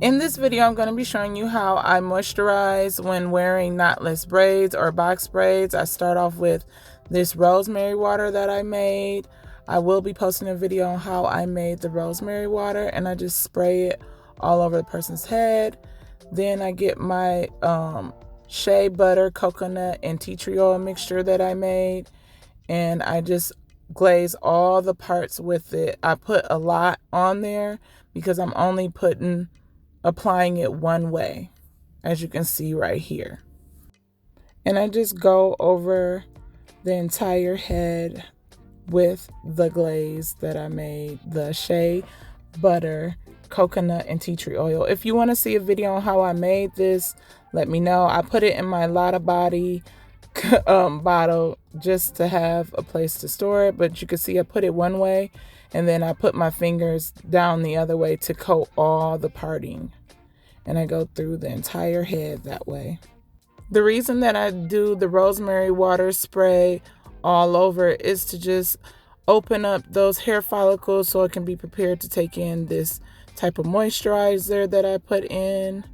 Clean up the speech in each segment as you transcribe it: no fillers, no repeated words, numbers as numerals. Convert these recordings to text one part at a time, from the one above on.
In this video, I'm going to be showing you how I moisturize when wearing knotless braids or box braids. I start off with this rosemary water that I made. I will be posting a video on how I made the rosemary water, and I just spray it all over the person's head. Then I get my shea butter, coconut, and tea tree oil mixture that I made, and I just glaze all the parts with it. I put a lot on there because I'm only applying it one way, as you can see right here. And I just go over the entire head with the glaze that I made, the shea butter, coconut, and tea tree oil. If you want to see a video on how I made this, let me know. I put it in my Lotta Body bottle just to have a place to store it, but you can see I put it one way and then I put my fingers down the other way to coat all the parting, and I go through the entire head that way. The reason that I do the rosemary water spray all over is to just open up those hair follicles so it can be prepared to take in this type of moisturizer that I put in.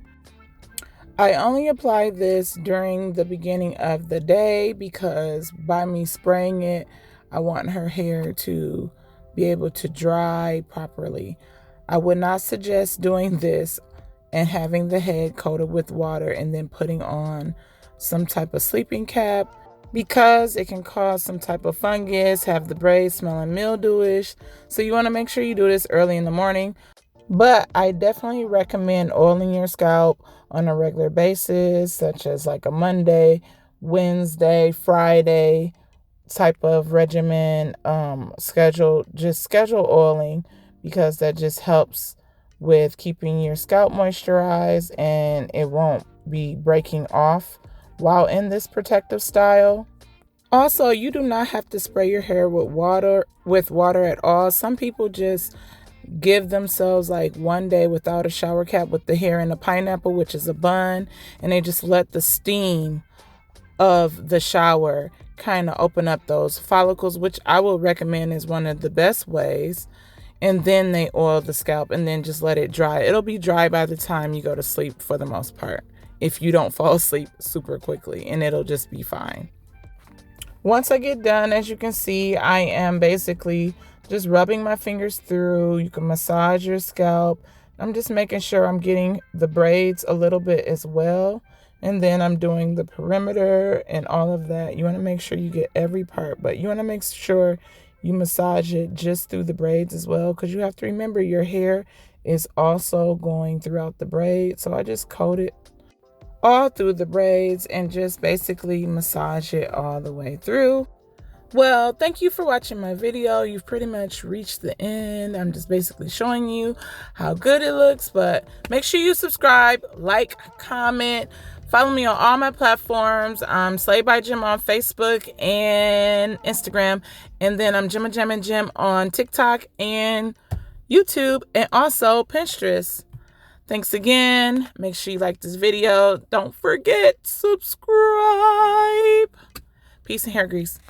I only apply this during the beginning of the day because by me spraying it, I want her hair to be able to dry properly. I would not suggest doing this and having the head coated with water and then putting on some type of sleeping cap, because it can cause some type of fungus, have the braids smelling mildewish. So you want to make sure you do this early in the morning. But I definitely recommend oiling your scalp on a regular basis, such as like a Monday, Wednesday, Friday type of regimen schedule. Just schedule oiling because that just helps with keeping your scalp moisturized and it won't be breaking off while in this protective style. Also, you do not have to spray your hair with water at all. Some people just give themselves like one day without a shower cap with the hair in a pineapple, which is a bun, and they just let the steam of the shower kind of open up those follicles, which I will recommend is one of the best ways. And then they oil the scalp and then just let it dry. It'll be dry by the time you go to sleep for the most part, if you don't fall asleep super quickly, and it'll just be fine. Once I get done, as you can see, I am basically just rubbing my fingers through. You can massage your scalp. I'm just making sure I'm getting the braids a little bit as well. And then I'm doing the perimeter and all of that. You want to make sure you get every part, but you want to make sure you massage it just through the braids as well, because you have to remember your hair is also going throughout the braids. So I just coat it all through the braids and just basically massage it all the way through. Well, thank you for watching my video. You've pretty much reached the end. I'm just basically showing you how good it looks, but make sure you subscribe, like, comment, follow me on all my platforms. I'm Slay by Jem on Facebook and Instagram, and then I'm jemmajammingem on TikTok and YouTube, and also Pinterest. Thanks again. Make sure you like this video. Don't forget, subscribe. Peace and hair grease.